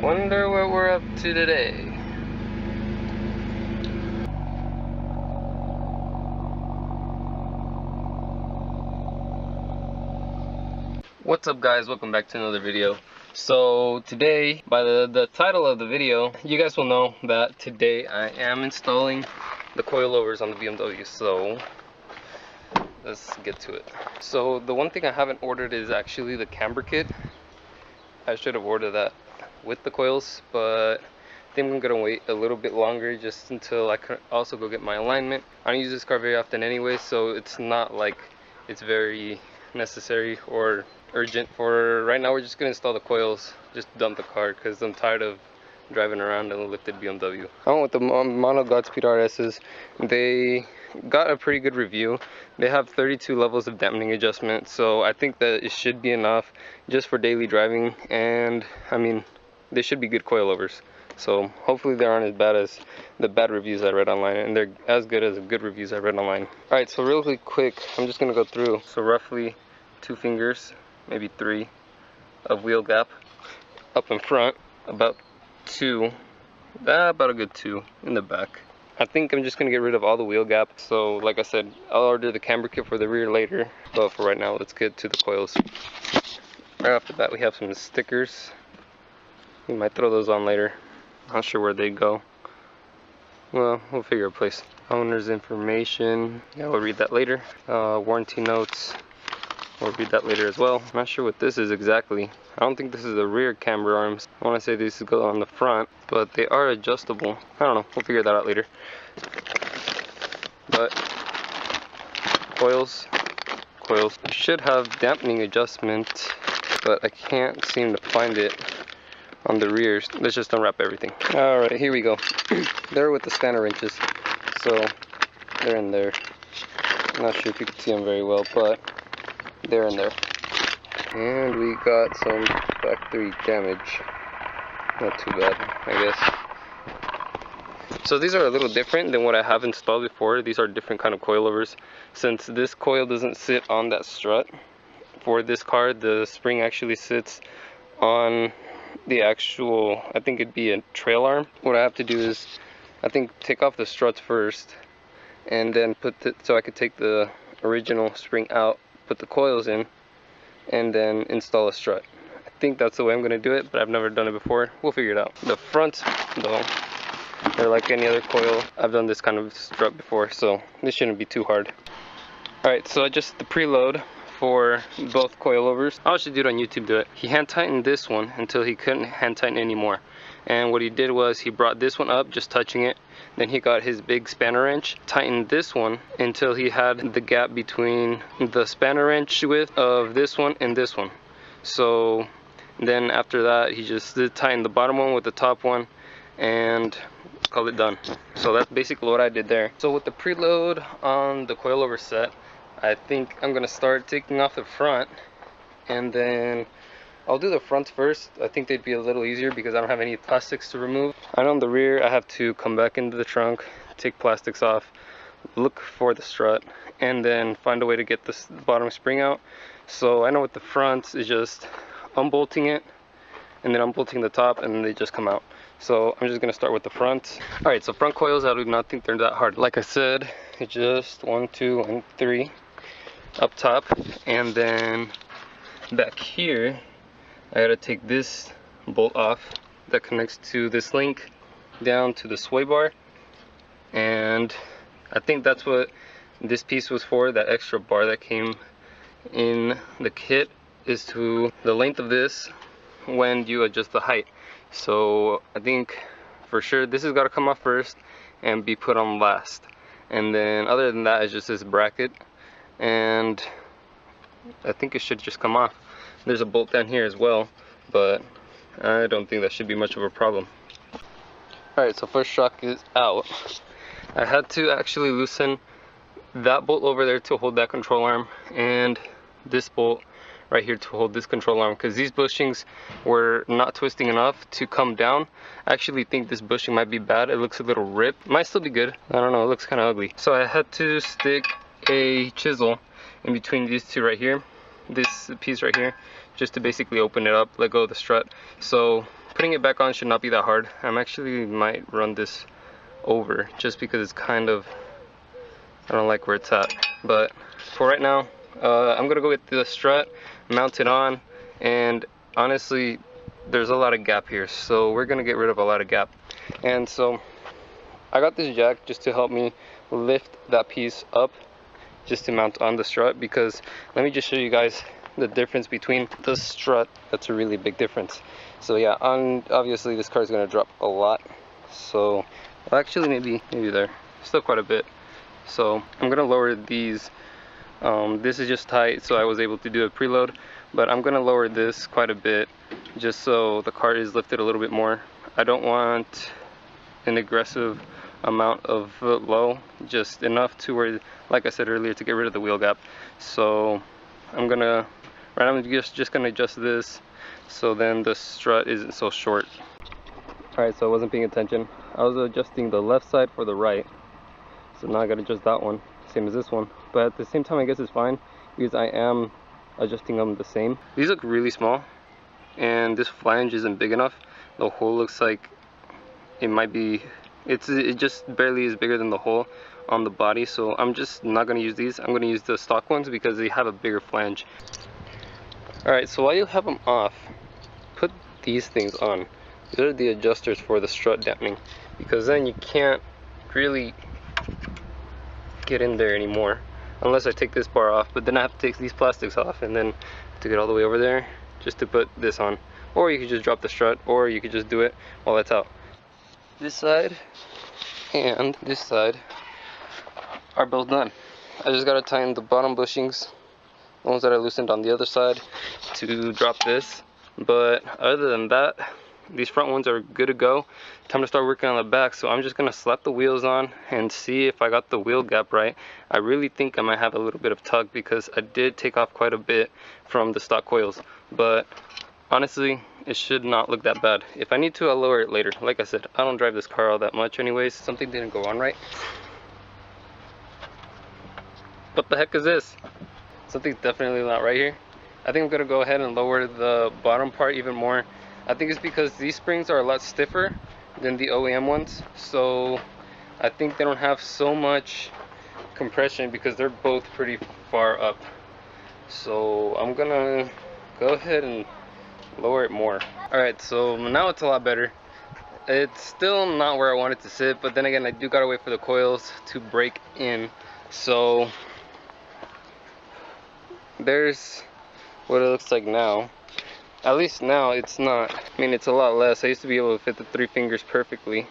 Wonder what we're up to today. What's up guys, welcome back to another video. So today, by the title of the video, you guys will know that today I am installing the coilovers on the BMW. So let's get to it. So the one thing I haven't ordered is actually the camber kit. I should have ordered that with the coils, but I think I'm gonna wait a little bit longer just until I can also go get my alignment. I don't use this car very often anyway, so it's not like it's very necessary or urgent. For right now, we're just gonna install the coils, just dump the car because I'm tired of driving around in a lifted BMW. I went with the mono Godspeed RSs. They got a pretty good review. They have 32 levels of dampening adjustment, so I think that it should be enough just for daily driving, and I mean they should be good coilovers. So hopefully they aren't as bad as the bad reviews I read online, and they're as good as the good reviews I read online. Alright, so really quick, I'm just gonna go through. So roughly 2 fingers, maybe 3 of wheel gap up in front, about 2, about a good 2 in the back. I think I'm just gonna get rid of all the wheel gap. So like I said, I'll order the camber kit for the rear later, but for right now let's get to the coils. Right off the bat we have some stickers. We might throw those on later. Not sure where they go. Well, we'll figure a place. Owner's information, yeah, we'll read that later. Warranty notes, we'll read that later as well. I'm not sure what this is exactly. I don't think this is the rear camber arms. I want to say these go on the front, but they are adjustable. I don't know, we'll figure that out later. But coils should have dampening adjustment, but I can't seem to find it on the rears. Let's just unwrap everything. Alright, here we go. They're with the spanner wrenches, so they're in there. I'm not sure if you can see them very well, but they're in there. And we got some factory damage. Not too bad, I guess. So these are a little different than what I have installed before. These are different kind of coilovers. Since this coil doesn't sit on that strut, for this car the spring actually sits on the actual, I think it'd be a trail arm. What I have to do is, I think, take off the struts first, and then so I could take the original spring out, put the coils in, and then install a strut. I think that's the way I'm going to do it, but I've never done it before. We'll figure it out. The front, though, they're like any other coil. I've done this kind of strut before, so this shouldn't be too hard. Alright, so just the preload for both coilovers. I should do it on YouTube, do it. He hand tightened this one until he couldn't hand tighten anymore. And what he did was he brought this one up, just touching it. Then he got his big spanner wrench, tightened this one until he had the gap between the spanner wrench width of this one and this one. So then after that, he just tightened the bottom one with the top one and call it done. So that's basically what I did there. So with the preload on the coilover set, I think I'm gonna start taking off the front, and then I'll do the fronts first. I think they'd be a little easier because I don't have any plastics to remove. I know on the rear I have to come back into the trunk, take plastics off, look for the strut, and then find a way to get this bottom spring out. So I know with the front is just unbolting it and then unbolting the top, and then they just come out. So I'm just gonna start with the front. Alright, so front coils, I do not think they're that hard. Like I said, it's just 1, 2, and 3 up top, and then back here I gotta take this bolt off that connects to this link down to the sway bar, and I think that's what this piece was for. That extra bar that came in the kit is to the length of this when you adjust the height. So I think for sure this has got to come off first and be put on last, and then other than that it's just this bracket, and I think it should just come off. There's a bolt down here as well, but I don't think that should be much of a problem. Alright, so first shock is out. I had to actually loosen that bolt over there to hold that control arm, and this bolt right here to hold this control arm, because these bushings were not twisting enough to come down. I actually think this bushing might be bad. It looks a little ripped. Might still be good. I don't know, it looks kind of ugly. So I had to stick a chisel in between these two right here, this piece right here just to basically open it up, let go of the strut. So putting it back on should not be that hard. I'm actually might run this over just because it's kind of, I don't like where it's at. But for right now, I'm gonna go get the strut, mount it on, and honestly there's a lot of gap here, so we're gonna get rid of a lot of gap. And so I got this jack just to help me lift that piece up just to mount on the strut, because let me just show you guys the difference between the strut. That's a really big difference. So yeah, obviously this car is going to drop a lot, so well, actually maybe there, still quite a bit. So I'm going to lower these. This is just tight, so I was able to do a preload, but I'm going to lower this quite a bit just so the car is lifted a little bit more. I don't want an aggressive amount of low, just enough to where, like I said earlier, to get rid of the wheel gap. So I'm just gonna adjust this so then the strut isn't so short. Alright, so I wasn't paying attention. I was adjusting the left side for the right, so now I gotta adjust that one, same as this one. But at the same time I guess it's fine because I am adjusting them the same. These look really small and this flange isn't big enough. The hole looks like it might be, it just barely is bigger than the hole on the body, so I'm just not going to use these. I'm going to use the stock ones because they have a bigger flange. Alright, so while you have them off, put these things on. These are the adjusters for the strut dampening, because then you can't really get in there anymore unless I take this bar off, but then I have to take these plastics off and then to get all the way over there just to put this on. Or you could just drop the strut, or you could just do it while it's out. This side and this side are both done. I just gotta tighten the bottom bushings, the ones that I loosened on the other side, to drop this. But other than that, these front ones are good to go. Time to start working on the back, so I'm just gonna slap the wheels on and see if I got the wheel gap right. I really think I might have a little bit of tug because I did take off quite a bit from the stock coils, but honestly it should not look that bad. If I need to, I'll lower it later. Like I said, I don't drive this car all that much anyways. Something didn't go on right. What the heck is this? Something's definitely not right here. I think I'm gonna go ahead and lower the bottom part even more. I think it's because these springs are a lot stiffer than the OEM ones, so I think they don't have so much compression because they're both pretty far up. So I'm gonna go ahead and lower it more. Alright, so now it's a lot better. It's still not where I want it to sit, but then again I do gotta wait for the coils to break in. So there's what it looks like now. At least now it's not, I mean it's a lot less. I used to be able to fit the 3 fingers perfectly,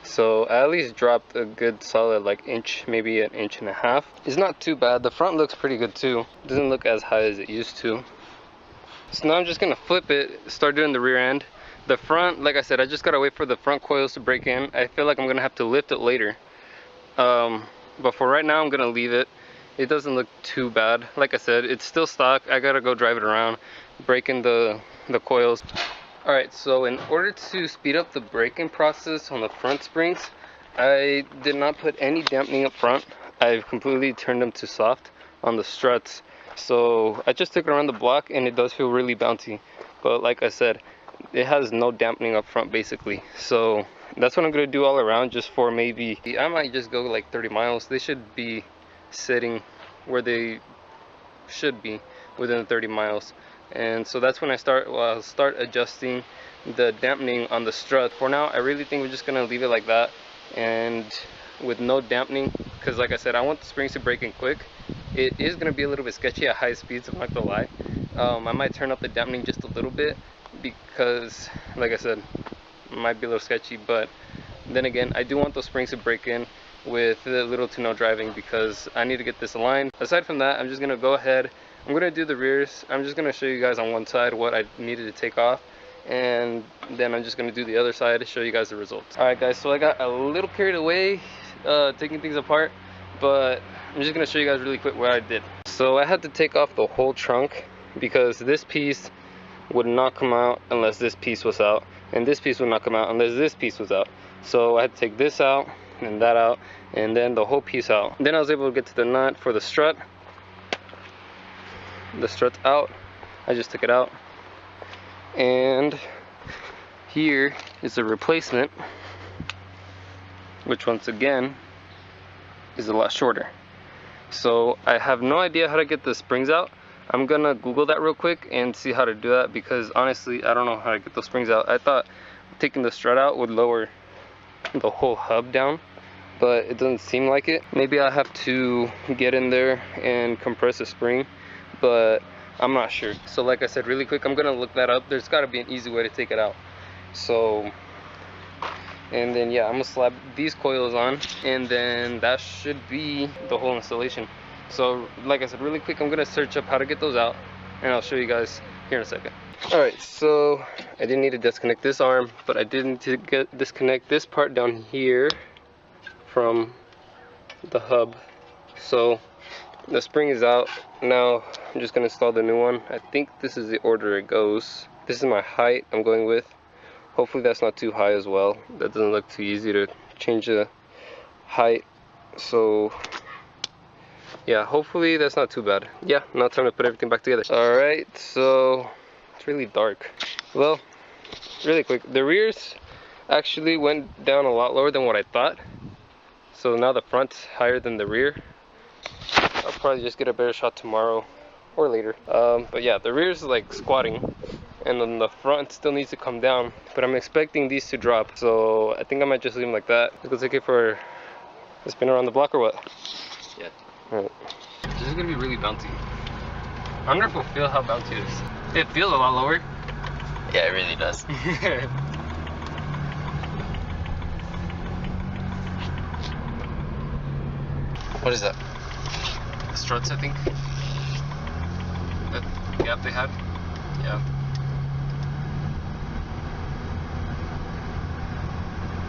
so I at least dropped a good solid like inch, maybe an inch and a half. It's not too bad. The front looks pretty good too. It doesn't look as high as it used to. So now I'm just gonna flip it, start doing the rear end. The front, like I said, I just gotta wait for the front coils to break in. I feel like I'm gonna have to lift it later, but for right now I'm gonna leave it. It doesn't look too bad. Like I said, it's still stock. I gotta go drive it around, break in the coils. Alright, so in order to speed up the braking process on the front springs, I did not put any dampening up front. I've completely turned them to soft on the struts. So I just took it around the block and it does feel really bouncy. But like I said, it has no dampening up front basically. So that's what I'm going to do all around, just for maybe, I might just go like 30 miles. They should be sitting where they should be within 30 miles. And so that's when I'll start adjusting the dampening on the strut. For now, I really think we're just going to leave it like that and with no dampening, because like I said, I want the springs to break in quick. It is going to be a little bit sketchy at high speeds, I'm not going to lie. I might turn up the dampening just a little bit because, like I said, it might be a little sketchy, but then again, I do want those springs to break in with little to no driving because I need to get this aligned. Aside from that, I'm just going to go ahead, I'm going to do the rears. I'm just going to show you guys on one side what I needed to take off, and then I'm just going to do the other side to show you guys the results. Alright guys, so I got a little carried away taking things apart, but I'm just going to show you guys really quick what I did. So I had to take off the whole trunk because this piece would not come out unless this piece was out, and this piece would not come out unless this piece was out. So I had to take this out and that out and then the whole piece out. Then I was able to get to the nut for the strut. the struts out. I just took it out, and here is a replacement, which once again is a lot shorter. So I have no idea how to get the springs out. I'm gonna Google that real quick and see how to do that, because honestly I don't know how to get those springs out. I thought taking the strut out would lower the whole hub down, but it doesn't seem like it. Maybe I have to get in there and compress a spring, but I'm not sure. So like I said, really quick, I'm gonna look that up. There's gotta be an easy way to take it out. So, and then yeah, I'm gonna slap these coils on, and then that should be the whole installation. So like I said, really quick, I'm gonna search up how to get those out, and I'll show you guys here in a second. Alright, so I didn't need to disconnect this arm, but I did need to disconnect this part down here from the hub. So the spring is out. Now I'm just gonna install the new one. I think this is the order it goes. This is my height I'm going with. Hopefully that's not too high as well. That doesn't look too easy to change the height. So yeah, hopefully that's not too bad. Yeah, now time to put everything back together. Alright, so it's really dark. Well, really quick, the rears actually went down a lot lower than what I thought. So now the front's higher than the rear. I'll probably just get a better shot tomorrow or later. But yeah, the rear's like squatting, and then the front still needs to come down, but I'm expecting these to drop, so I think I might just leave them like that. Let's go take it for a spin around the block or what? Yeah. Alright. This is gonna be really bouncy. I wonder if we'll feel how bouncy it is. It feels a lot lower. Yeah, it really does. What is that? Struts, I think. That gap they had. Yeah.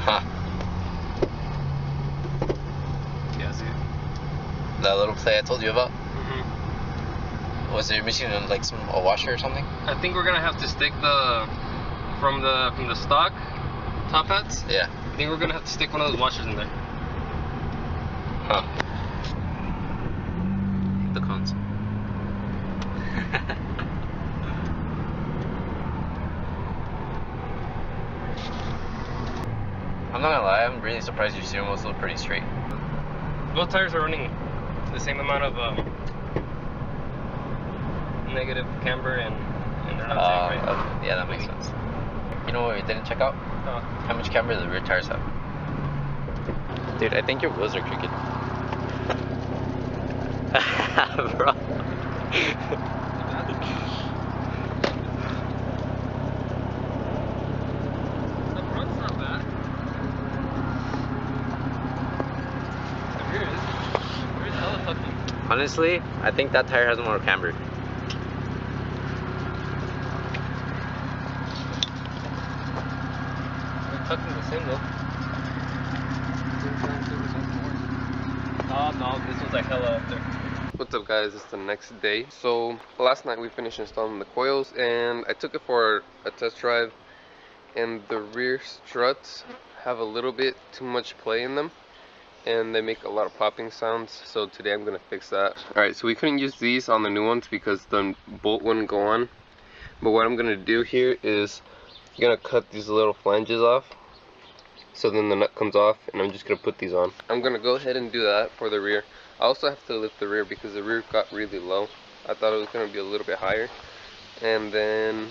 Huh. Yeah, see it? That little play I told you about? Mm-hmm. Was it missing like a washer or something? I think we're gonna have to stick from the stock top hats. Yeah. I think we're gonna have to stick one of those washers in there. Huh. The cons. I'm not gonna lie, I'm really surprised your steering wheels look pretty straight. Both tires are running the same amount of negative camber, and they're not the same, right? Okay. Yeah, that makes sense. You know what we didn't check out? How much camber the rear tires have. Dude, I think your wheels are crooked. Bro. The front's not bad. The rear is hella tucky. Honestly, I think that tire has more camber. They're tucking the same though. Oh no, this one's like hella up there. What's up guys, it's the next day. So last night we finished installing the coils, and I took it for a test drive, and the rear struts have a little bit too much play in them, and they make a lot of popping sounds. So today I'm gonna fix that. Alright, so we couldn't use these on the new ones because the bolt wouldn't go on, but what I'm gonna do here is I'm gonna cut these little flanges off, so then the nut comes off, and I'm just gonna put these on. I'm gonna go ahead and do that for the rear. I also have to lift the rear because the rear got really low. I thought it was gonna be a little bit higher, and then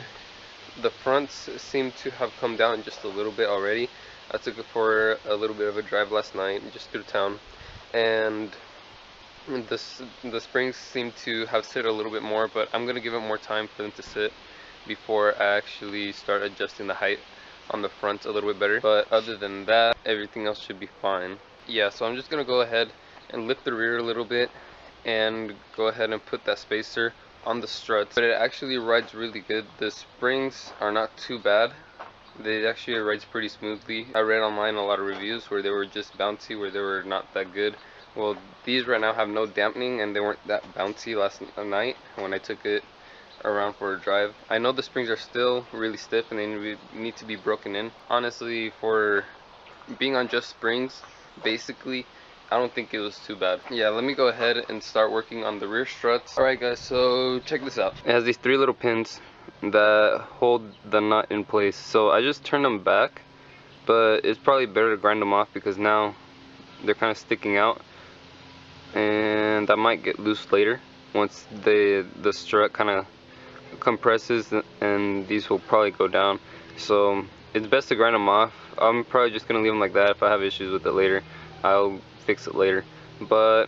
the fronts seem to have come down just a little bit already. I took it for a little bit of a drive last night, just through town, and the springs seem to have sit a little bit more, but I'm gonna give it more time for them to sit before I actually start adjusting the height on the front a little bit better. But other than that, everything else should be fine. Yeah, so I'm just gonna go ahead and lift the rear a little bit and go ahead and put that spacer on the struts. But it actually rides really good. The springs are not too bad. They actually rides pretty smoothly. I read online a lot of reviews where they were just bouncy, where they were not that good. Well, these right now have no dampening, and they weren't that bouncy last night when I took it around for a drive. I know the springs are still really stiff and they need to be broken in. Honestly, for being on just springs, basically I don't think it was too bad. Yeah, let me go ahead and start working on the rear struts. Alright guys, so check this out. It has these 3 little pins that hold the nut in place. So I just turned them back, but it's probably better to grind them off because now they're kind of sticking out, and that might get loose later once the strut kind of compresses, and these will probably go down. So it's best to grind them off. I'm probably just gonna leave them like that. If I have issues with it later, I'll fix it later. But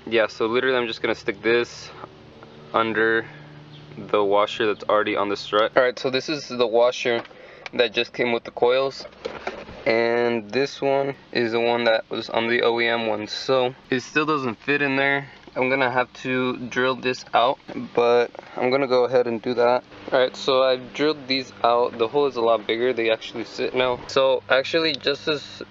yeah, so literally I'm just gonna stick this under the washer that's already on the strut. Alright, so this is the washer that just came with the coils, and this one is the one that was on the OEM one, so it still doesn't fit in there. I'm gonna have to drill this out, but I'm gonna go ahead and do that. Alright, so I've drilled these out. The hole is a lot bigger. They actually sit now. So actually just this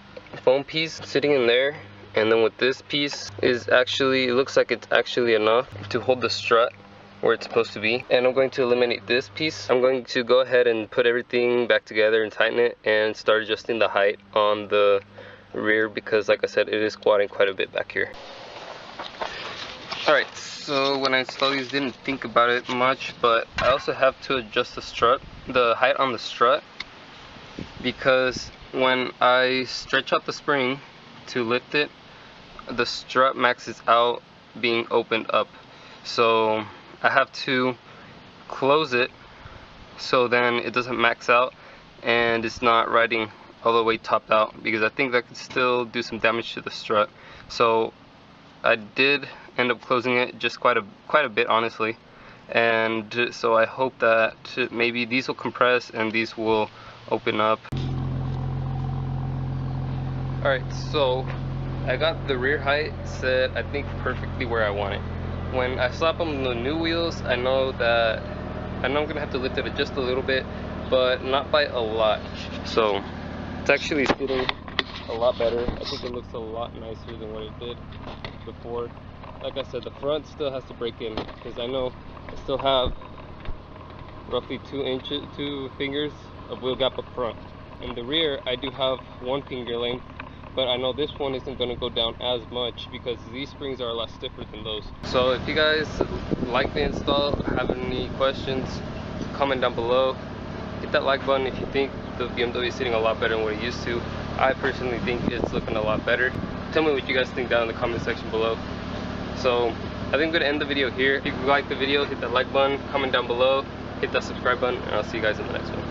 foam piece sitting in there, and then with this piece is actually, it looks like it's actually enough to hold the strut where it's supposed to be. And I'm going to eliminate this piece. I'm going to go ahead and put everything back together and tighten it and start adjusting the height on the rear, because like I said, it is squatting quite a bit back here. Alright, so when I installed these, didn't think about it much, but I also have to adjust the strut, the height on the strut, because when I stretch out the spring to lift it, the strut maxes out being opened up. So I have to close it so then it doesn't max out and it's not riding all the way topped out, because I think that could still do some damage to the strut. So I did end up closing it just quite a bit, honestly, and so I hope that maybe these will compress and these will open up. Alright, so I got the rear height set, I think, perfectly where I want it. When I slap on the new wheels, I know I'm gonna have to lift it just a little bit, but not by a lot. So it's actually sitting a lot better. I think it looks a lot nicer than what it did before. Like I said, the front still has to break in, because I know I still have roughly 2 fingers of wheel gap up front. In the rear, I do have 1 finger length, but I know this one isn't going to go down as much because these springs are a lot stiffer than those. So if you guys like the install, have any questions, comment down below. Hit that like button if you think the BMW is sitting a lot better than what it used to. I personally think it's looking a lot better. Tell me what you guys think down in the comment section below. So I think I'm going to end the video here. If you like the video, hit that like button, comment down below, hit that subscribe button, and I'll see you guys in the next one.